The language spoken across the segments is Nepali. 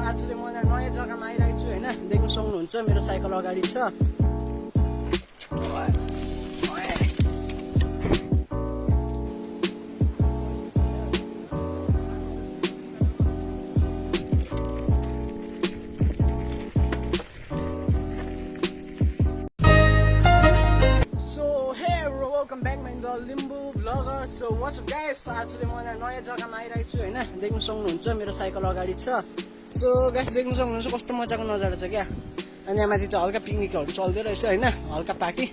आज चाहिँ म नयाँ जग्गामा आइरहेको छु होइन, देख्न सक्नुहुन्छ मेरो साइकल अगाडि छ। Welcome back my the Limbu vlogger. So what's up guys, आज चाहिँ म नयाँ जग्गामा आइरहेको छु होइन, देख्न सक्नुहुन्छ मेरो साइकल अगाडि छ। सो गाइस देख्न सक्नुहुन्छ कस्तो मजाको नजारा छ क्या। अनि यहाँ माथि चाहिँ हल्का पिकनिकहरू चल्दै रहेछ होइन, हल्का पार्टी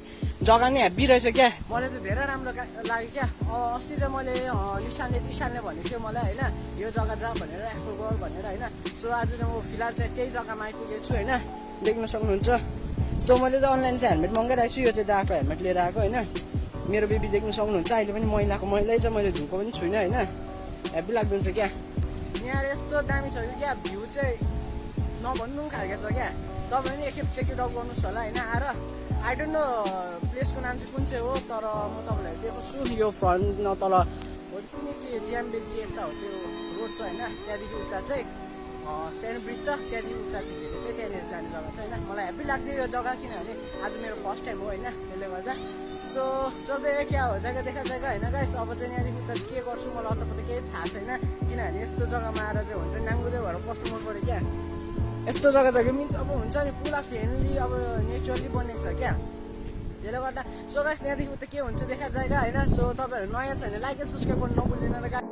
जग्गा नै हेब्बी रहेछ क्या। मलाई चाहिँ धेरै राम्रो लाग्यो क्या। अस्ति चाहिँ मैले ईशानले भनेको थियो मलाई होइन, यो जग्गा जा भनेर, एक्सप्लोर गर भनेर होइन। सो आज चाहिँ म फिलहाल चाहिँ त्यही जग्गामा आइपुगेको छु होइन, देख्न सक्नुहुन्छ। सो मैले चाहिँ अनलाइन चाहिँ हेलमेट मगाइरहेको छु, यो चाहिँ दाको हेलमेट लिएर आएको होइन। मेरो बेबी देख्न सक्नुहुन्छ, अहिले पनि मैलै चाहिँ मैले धुएको पनि छुइनँ होइन, हेब्बी लाग्दैछ क्या। यहाँ यस्तो दामी छ कि क्या, भ्यू चाहिँ नभन्नु खालको छ क्या। तपाईँ पनि एकखेप चेक आउट गर्नुहोस् होला होइन आएर। आई डोन्ट नो प्लेसको नाम चाहिँ कुन चाहिँ हो, तर म तपाईँलाई देखाउँछु। यो फ्रन्ट न तल हो कुनै के ज्यामबेदी यता हो त्यो रोड छ होइन, त्यहाँदेखि उता चाहिँ सेन्ट ब्रिज छ, त्यहाँदेखि उता चाहिँ के चाहिँ त्यहाँनिर जाने जग्गा छ होइन। मलाई हेब्बी लाग्दै यो जग्गा, किनभने आज मेरो फर्स्ट टाइम हो होइन, त्यसले गर्दा। सो चल्दै क्या हो जग्गा देखा जग्गा होइन गाइस। अब चाहिँ यहाँदेखि उता चाहिँ के गर्छु मलाई अन्तपट्टि केही थाहा छैन, किनभने यस्तो जग्गामा आएर चाहिँ हुन्छ नाङ्गुदै भएर बस्नु मन पऱ्यो क्या। यस्तो जग्गा जग्गा मिन्स अब हुन्छ नि पुरा फ्रेन्डली, अब नेचरली बनेको छ क्या, त्यसले गर्दा। सो गाइस यहाँदेखि उता के हुन्छ देखा जग्गा होइन। सो तपाईँहरू नयाँ छ भने लाइक एन्ड सब्सक्राइब गर्नु नभुल्दैन र गाइस।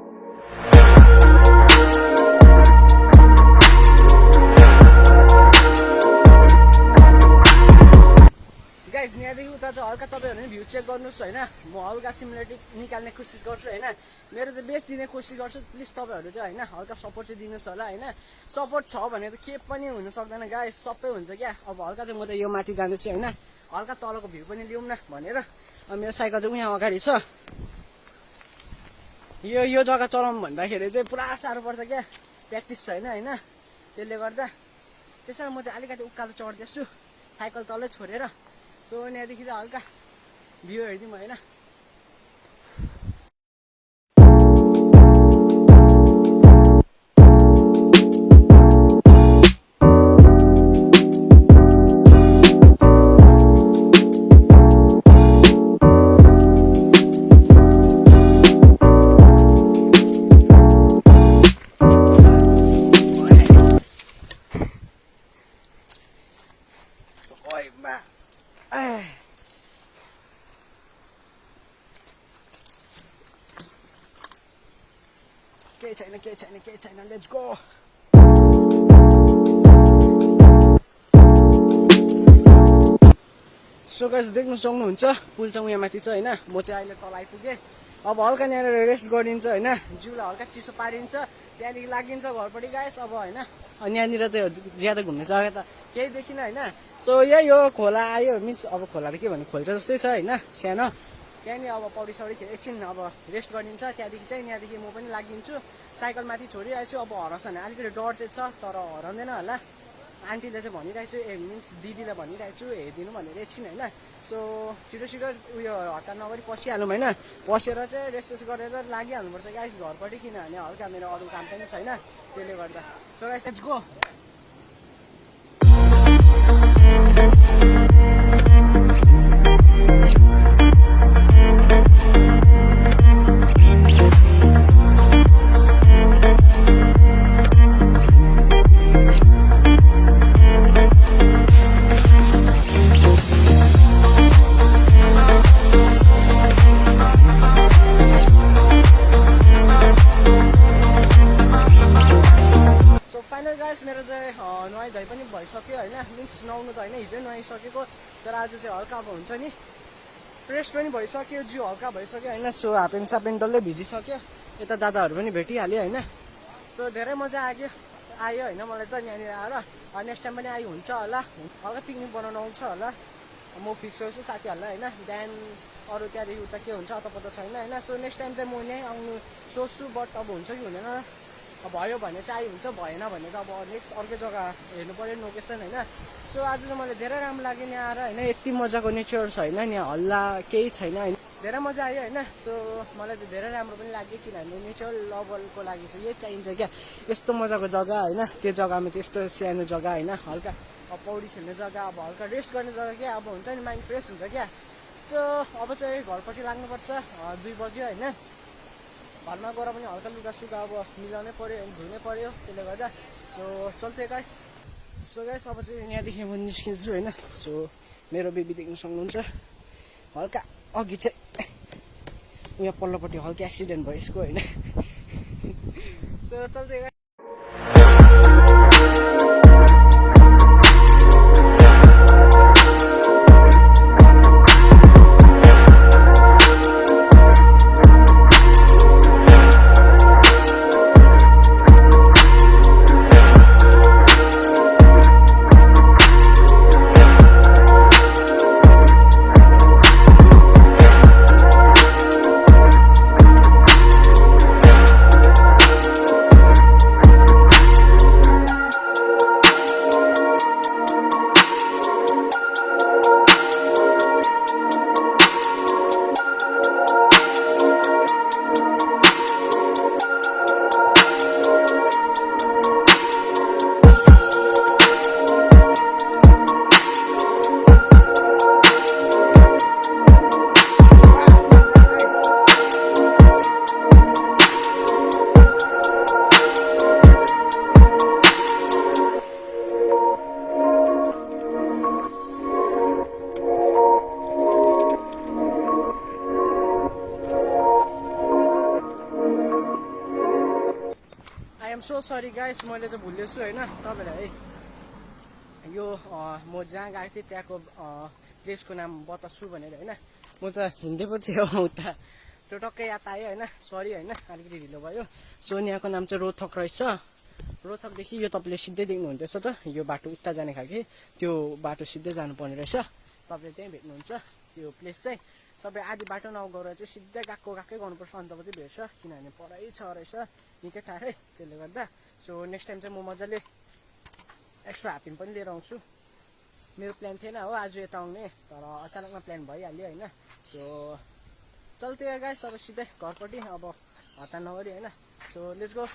गाइस यहाँदेखि उता चाहिँ हल्का तपाईँहरू भ्यू चेक गर्नुहोस् होइन। म हल्का सिमुलेटिभ निकाल्ने कोसिस गर्छु होइन, मेरो चाहिँ बेस्ट दिने कोसिस गर्छु। प्लिज तपाईँहरू चाहिँ होइन हल्का सपोर्ट चाहिँ दिनुहोस् होला होइन। सपोर्ट छ भने त के पनि हुन सक्दैन गाइस, सबै हुन्छ क्या। अब हल्का चाहिँ म त यो माथि जाँदैछु होइन, हल्का तलको भ्यू पनि लिउँ न भनेर। मेरो साइकल चाहिँ उहाँ अगाडि छ। यो जग्गा चलाउनु भन्दाखेरि चाहिँ पुरा साह्रो पर्छ क्या, प्र्याक्टिस छैन होइन, त्यसले गर्दा। त्यसैले म चाहिँ अलिकति उकालो चढ्दैछु साइकल तलै छोडेर। सो यहाँदेखि चाहिँ हल्का भ्यू हेरिदिउँ होइन। केही छैन लेट्स गो। सो गाइस देख्न सक्नुहुन्छ पुल चाहिँ यहाँ माथि छ होइन, म चाहिँ अहिले तल आइपुगेँ। अब हल्का यहाँनिर रेस्ट गरिन्छ होइन, जिउलाई हल्का चिसो पारिन्छ, त्यहाँदेखि लागिन्छ घरपट्टि गाइस अब होइन। अनि यहाँनिर त ज्यादा घुम्ने जग्गा त केही देखिनँ होइन। सो यही हो खोला आयो, मिन्स अब खोला त के भन्नु खोल्छ जस्तै छ होइन, सानो। त्यहाँनिर अब पौडी सौडी एकछिन अब रेस्ट गरिन्छ, त्यहाँदेखि चाहिँ यहाँदेखि म पनि लागिन्छु। साइकल माथि छोडिरहेको छु, अब हराउँछ भने अलिकति डर चाहिँ छ, तर हराउँदैन होला। आन्टीले चाहिँ भनिरहेको छु, मिन्स दिदीलाई भनिरहेको छु हेरिदिनु भनेर एकछिन होइन। सो छिटो उयो हट्टा नगरी पसिहालौँ होइन, पसेर चाहिँ रेस्ट गरेर लागिहाल्नुपर्छ गाइस घरपट्टि, किनभने हल्का मेरो अरू काम पनि छैन, त्यसले गर्दा। So guys let's go. मेरो चाहिँ नुहाइ धुवाइ पनि भइसक्यो होइन, मिन्स नुहाउनु त होइन हिजो नुहाइसकेको, तर आज चाहिँ हल्का अब हुन्छ नि फ्रेस पनि भइसक्यो, जिउ हल्का भइसक्यो होइन। सो हाफपेन्ट सापेन्ट डल्लै भिजिसक्यो, यता दादाहरू पनि भेटिहाल्यो होइन। सो धेरै मजा आयो होइन मलाई त यहाँनिर आएर। नेक्स्ट टाइम पनि हुन्छ होला, हल्का पिकनिक बनाउनु आउँछ होला, म फिक्स गर्छु साथीहरूलाई होइन। बिहान अरू त्यहाँदेखि उता के हुन्छ अतपत्ता छैन होइन। सो नेक्स्ट टाइम चाहिँ म यहीँ आउनु सोच्छु, बट अब हुन्छ कि हुँदैन, भयो भने चाहिँ हुन्छ, भएन भने त अब नेक्स्ट अर्कै जग्गा हेर्नु पऱ्यो लोकेसन होइन। सो आज चाहिँ मलाई धेरै राम्रो लाग्यो यहाँ आएर होइन, यति मजाको नेचर छ होइन, यहाँ हल्ला केही छैन होइन। धेरै मजा आयो होइन। सो मलाई चाहिँ धेरै राम्रो पनि लाग्यो किनभने नेचर लभरको लागि चाहिँ यही चाहिन्छ क्या, यस्तो मजाको जग्गा होइन। त्यो जग्गामा चाहिँ यस्तो सानो जग्गा होइन, हल्का अब पौडी खेल्ने जग्गा, अब हल्का रेस्ट गर्ने जग्गा क्या, अब हुन्छ नि माइन्ड फ्रेस हुन्छ क्या। सो अब चाहिँ घरपट्टि लाग्नुपर्छ, 2 बज्यो होइन। घरमा गएर पनि हल्का लुगासुगा अब मिलाउनै पऱ्यो, धुनै पऱ्यो, त्यसले गर्दा। सो चल्थ्यो गाइस। सो गाइस अब चाहिँ यहाँदेखि म निस्किन्छु होइन। सो मेरो बेबी देख्न सक्नुहुन्छ, हल्का अघि चाहिँ यहाँ पल्लोपट्टि हल्का एक्सिडेन्ट भयो यसको होइन। सो चल्दै guys. I am so sorry guys, मैले चाहिँ भुलेछु होइन तपाईँलाई है। यो म जहाँ गएको थिएँ त्यहाँको प्लेसको नाम बताउँछु भनेर होइन। म त हिँड्दै पो थिएँ उता, त्यो टक्कै याद आयो होइन। सरी होइन, अलिकति ढिलो भयो। सो यहाँको नाम चाहिँ रोहतक रहेछ। रोहतकदेखि यो तपाईँले सिधै देख्नुहुँदैछ त, यो बाटो उता जाने खालके, त्यो बाटो सिधै जानुपर्ने रहेछ। तपाईँले त्यहीँ भेट्नुहुन्छ त्यो प्लेस चाहिँ। तपाईँ आधी बाटो नगएर चाहिँ सिधै गएकै गर्नुपर्छ, अन्त मात्रै भेट्छ, किनभने परै छ रहेछ निकै टाढै, त्यसले गर्दा। सो नेक्स्ट टाइम चाहिँ म मजाले एक्स्ट्रा हाफिन पनि लिएर आउँछु। मेरो प्लान थिएन हो आज यता आउने, तर अचानकमा प्लान भइहाल्यो होइन। सो चल्थ्यो गाइस अब सिधै घरपट्टि, अब हतार नगरी होइन। So let's go.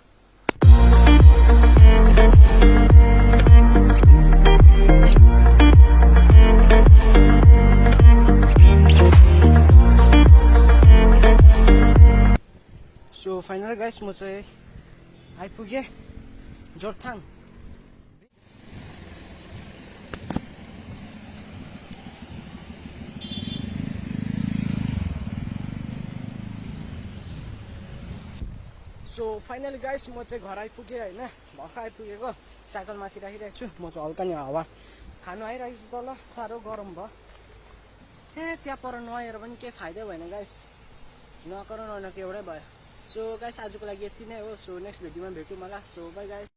So final guys म चाहिँ आइपुगेँ जोरथाङ। सो फाइनली गाइस म चाहिँ घर आइपुगेँ होइन। भर्खर आइपुगेको, साइकल माथि राखिरहेको छु। म चाहिँ हल्का नि हावा खानु आइरहेको छु तल, साह्रो गरम भयो। त्यहाँ पर नआएर पनि केही फाइदा भएन गाइस, नकर नके एउटै भयो। सो गाइस आजको लागि यति नै हो। सो नेक्स्ट भिडियोमा भेटौँ मलाई। So by guys.